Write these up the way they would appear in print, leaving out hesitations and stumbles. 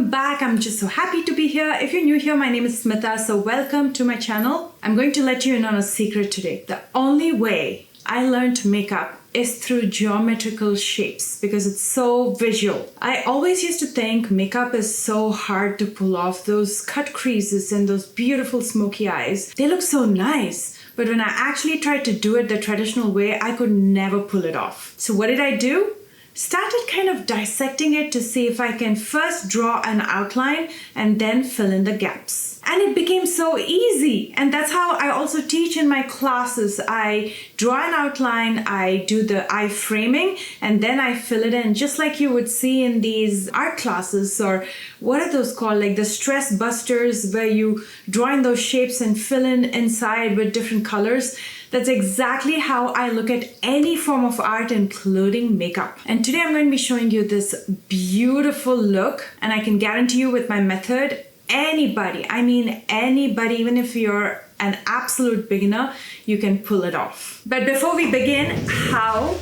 welcome back. I'm just so happy to be here. If you're new here, my name is Smitha, so welcome to my channel. I'm going to let you in on a secret today. The only way I learned makeup is through geometrical shapes because it's so visual. I always used to think makeup is so hard to pull off. Those cut creases and those beautiful smoky eyes, they look so nice. But when I actually tried to do it the traditional way, I could never pull it off. So what did I do? Started kind of dissecting it to see if I can first draw an outline and then fill in the gaps. And it became so easy. And that's how I also teach in my classes. I draw an outline, I do the eye framing, and then I fill it in, just like you would see in these art classes, or what are those called? Like the stress busters, where you draw in those shapes and fill in inside with different colors. That's exactly how I look at any form of art, including makeup. And today I'm going to be showing you this beautiful look, and I can guarantee you with my method, anybody, I mean anybody, even if you're an absolute beginner, you can pull it off. But before we begin, how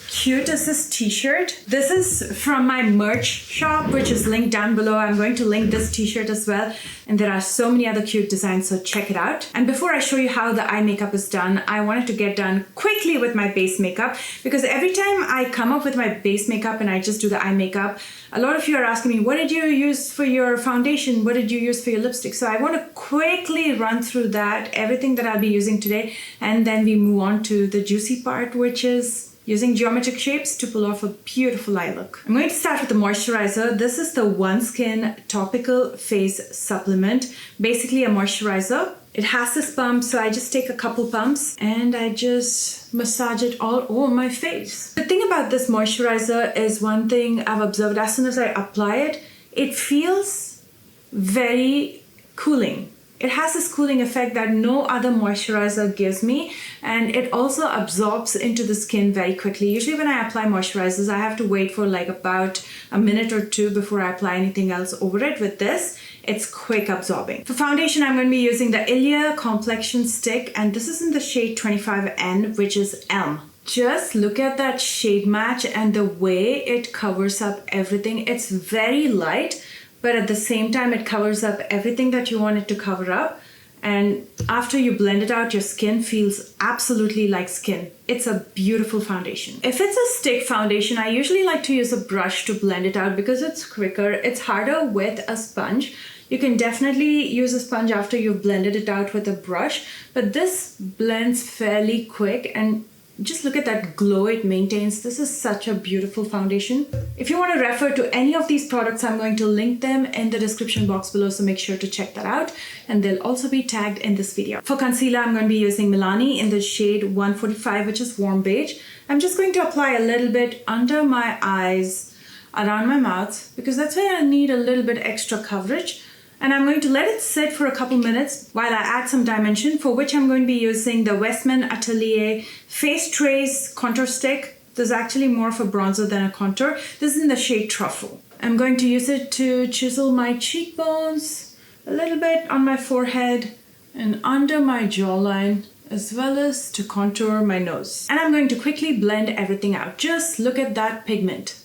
cute is this t-shirt? This is from my merch shop, which is linked down below. I'm going to link this t-shirt as well. And there are so many other cute designs, so check it out. And before I show you how the eye makeup is done, I wanted to get done quickly with my base makeup, because every time I come up with my base makeup and I just do the eye makeup, a lot of you are asking me, what did you use for your foundation? What did you use for your lipstick? So I want to quickly run through that, everything that I'll be using today, and then we move on to the juicy part, which is using geometric shapes to pull off a beautiful eye look. I'm going to start with the moisturizer. This is the OneSkin Topical Face Supplement. Basically a moisturizer. It has this pump, so I just take a couple pumps and I just massage it all over my face. The thing about this moisturizer is, one thing I've observed, as soon as I apply it, it feels very cooling. It has this cooling effect that no other moisturizer gives me, and it also absorbs into the skin very quickly. Usually when I apply moisturizers, I have to wait for like about a minute or two before I apply anything else over it. With this, it's quick absorbing. For foundation, I'm going to be using the Ilia Complexion Stick, and this is in the shade 25N, which is Elm. Just look at that shade match and the way it covers up everything. It's very light, but at the same time, it covers up everything that you want it to cover up. And after you blend it out, your skin feels absolutely like skin. It's a beautiful foundation. If it's a stick foundation, I usually like to use a brush to blend it out because it's quicker. It's harder with a sponge. You can definitely use a sponge after you've blended it out with a brush, but this blends fairly quick, and just look at that glow it maintains. This is such a beautiful foundation. If you want to refer to any of these products, I'm going to link them in the description box below, so make sure to check that out, and they'll also be tagged in this video. For concealer, I'm going to be using Milani in the shade 145, which is warm beige. I'm just going to apply a little bit under my eyes, around my mouth, because that's where I need a little bit extra coverage. And I'm going to let it sit for a couple minutes while I add some dimension, for which I'm going to be using the Westman Atelier Face Trace Contour Stick. This is actually more of a bronzer than a contour. This is in the shade Truffle. I'm going to use it to chisel my cheekbones, a little bit on my forehead and under my jawline, as well as to contour my nose. And I'm going to quickly blend everything out. Just look at that pigment.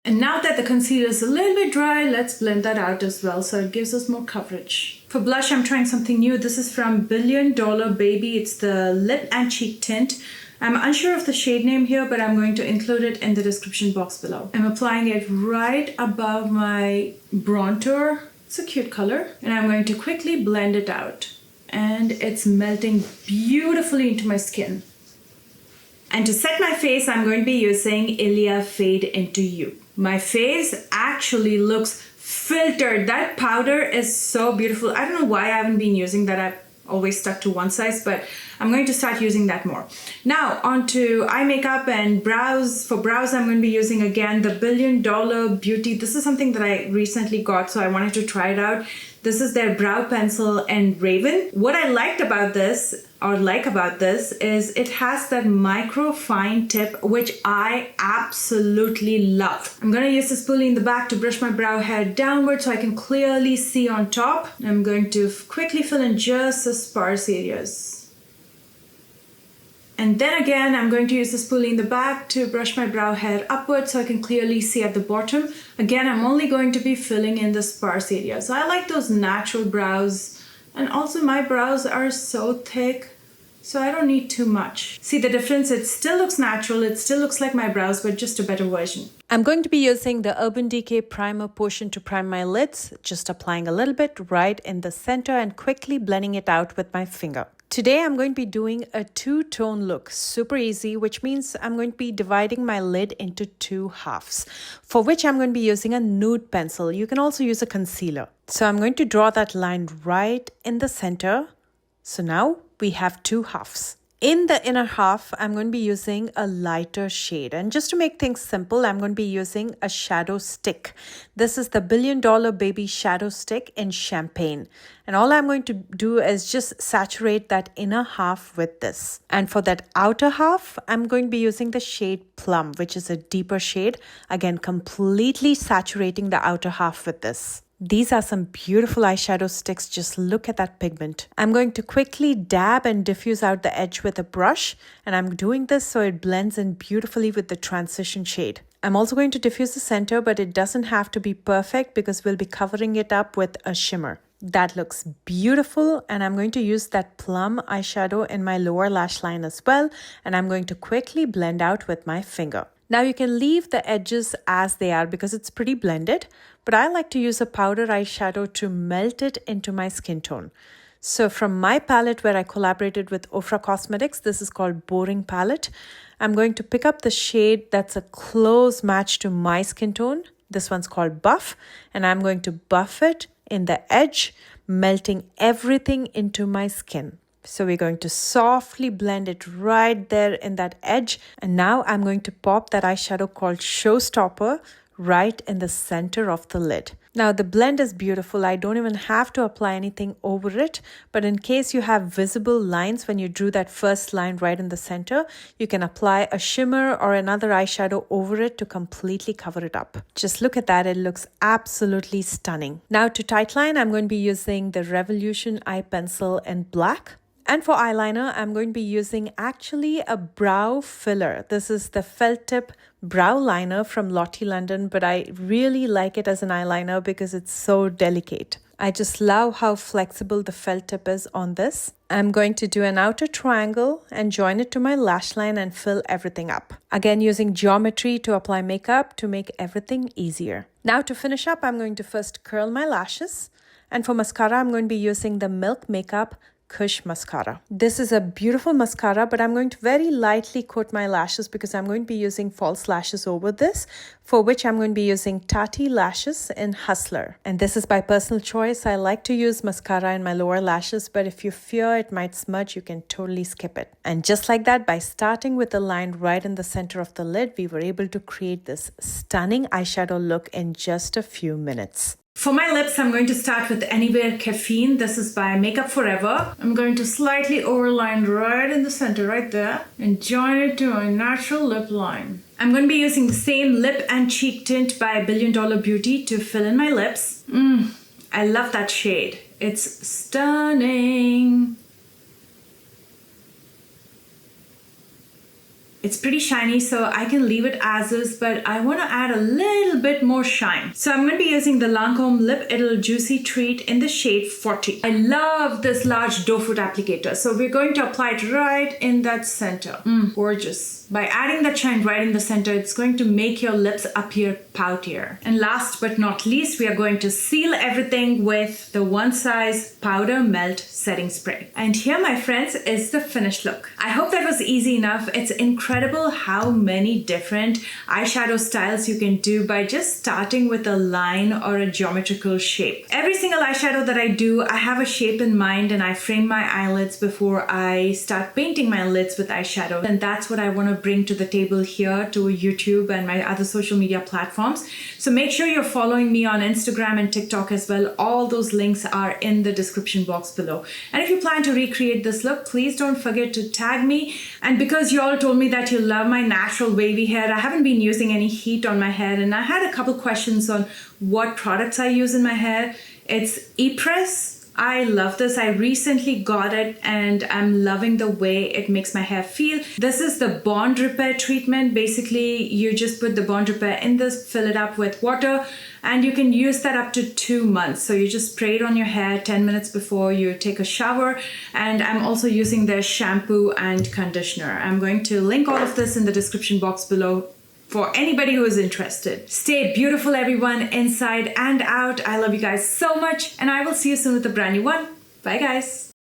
And now that the concealer is a little bit dry, let's blend that out as well, so it gives us more coverage. For blush, I'm trying something new. This is from Billion Dollar Baby. It's the Lip and Cheek Tint. I'm unsure of the shade name here, but I'm going to include it in the description box below. I'm applying it right above my bronzer. It's a cute color. And I'm going to quickly blend it out. And it's melting beautifully into my skin. And to set my face, I'm going to be using Ilia Fade Into You. My face actually looks filtered. That powder is so beautiful. I don't know why I haven't been using that. I've always stuck to one size, but I'm going to start using that more. Now onto eye makeup and brows. For brows, I'm going to be using again the Billion Dollar Beauty. This is something that I recently got, so I wanted to try it out. This is their brow pencil and Raven. What I liked about this, or like about this, is it has that micro fine tip, which I absolutely love. I'm gonna use this spoolie in the back to brush my brow hair downward so I can clearly see on top. I'm going to quickly fill in just the sparse areas. And then again, I'm going to use the spoolie in the back to brush my brow hair upwards so I can clearly see at the bottom. Again, I'm only going to be filling in the sparse areas. So I like those natural brows. And also my brows are so thick, so I don't need too much. See the difference? It still looks natural. It still looks like my brows, but just a better version. I'm going to be using the Urban Decay Primer Potion to prime my lids, just applying a little bit right in the center and quickly blending it out with my finger. Today, I'm going to be doing a two-tone look, super easy, which means I'm going to be dividing my lid into two halves, for which I'm going to be using a nude pencil. You can also use a concealer. So I'm going to draw that line right in the center. So now we have two halves. In the inner half, I'm going to be using a lighter shade. And just to make things simple, I'm going to be using a shadow stick. This is the $1 Billion Baby Shadow Stick in Champagne. And all I'm going to do is just saturate that inner half with this. And for that outer half, I'm going to be using the shade Plum, which is a deeper shade. Again, completely saturating the outer half with this. These are some beautiful eyeshadow sticks. Just look at that pigment. I'm going to quickly dab and diffuse out the edge with a brush. And I'm doing this so it blends in beautifully with the transition shade. I'm also going to diffuse the center, but it doesn't have to be perfect because we'll be covering it up with a shimmer. That looks beautiful, and I'm going to use that plum eyeshadow in my lower lash line as well. And I'm going to quickly blend out with my finger. Now you can leave the edges as they are because it's pretty blended, but I like to use a powder eyeshadow to melt it into my skin tone. So from my palette where I collaborated with Ofra Cosmetics, this is called Boring Palette. I'm going to pick up the shade that's a close match to my skin tone. This one's called Buff, and I'm going to buff it in the edge, melting everything into my skin. So we're going to softly blend it right there in that edge. And now I'm going to pop that eyeshadow called Showstopper right in the center of the lid. Now the blend is beautiful. I don't even have to apply anything over it. But in case you have visible lines when you drew that first line right in the center, you can apply a shimmer or another eyeshadow over it to completely cover it up. Just look at that. It looks absolutely stunning. Now to tightline, I'm going to be using the Revolution Eye Pencil in black. And for eyeliner, I'm going to be using actually a brow filler. This is the Felt Tip Brow Liner from Lottie London, but I really like it as an eyeliner because it's so delicate. I just love how flexible the felt tip is on this. I'm going to do an outer triangle and join it to my lash line and fill everything up. Again, using geometry to apply makeup to make everything easier. Now to finish up, I'm going to first curl my lashes. And for mascara, I'm going to be using the Milk Makeup Kush mascara. This is a beautiful mascara, but I'm going to very lightly coat my lashes because I'm going to be using false lashes over this, for which I'm going to be using Tatti lashes in Hustler. And this is by personal choice. I like to use mascara in my lower lashes, but if you fear it might smudge, you can totally skip it. And just like that, by starting with the line right in the center of the lid, we were able to create this stunning eyeshadow look in just a few minutes. For my lips, I'm going to start with Anywhere Caffeine. This is by Makeup Forever. I'm going to slightly overline right in the center, right there, and join it to my natural lip line. I'm going to be using the same lip and cheek tint by $1 Billion Beauty to fill in my lips. I love that shade. It's stunning. It's pretty shiny, so I can leave it as is, but I want to add a little bit more shine. So I'm going to be using the Lancome Lip Idle Juicy Treat in the shade 40. I love this large doe foot applicator, so we're going to apply it right in that center. Gorgeous. By adding that shine right in the center, it's going to make your lips appear poutier. And last but not least, we are going to seal everything with the One Size Powder Melt Setting Spray. And here, my friends, is the finished look. I hope that was easy enough. It's incredible how many different eyeshadow styles you can do by just starting with a line or a geometrical shape. Every single eyeshadow that I do, I have a shape in mind and I frame my eyelids before I start painting my lids with eyeshadow. And that's what I want to bring to the table here to YouTube and my other social media platforms. So make sure you're following me on Instagram and TikTok as well. All those links are in the description box below. And if you plan to recreate this look, please don't forget to tag me. And because you all told me that you love my natural wavy hair, I haven't been using any heat on my hair, and I had a couple questions on what products I use in my hair. It's EPRES I love this. I recently got it and I'm loving the way it makes my hair feel. This is the bond repair treatment. Basically, you just put the bond repair in this, fill it up with water, and you can use that up to 2 months. So you just spray it on your hair 10 minutes before you take a shower. And I'm also using their shampoo and conditioner. I'm going to link all of this in the description box below for anybody who is interested. Stay beautiful, everyone, inside and out. I love you guys so much, and I will see you soon with a brand new one. Bye, guys.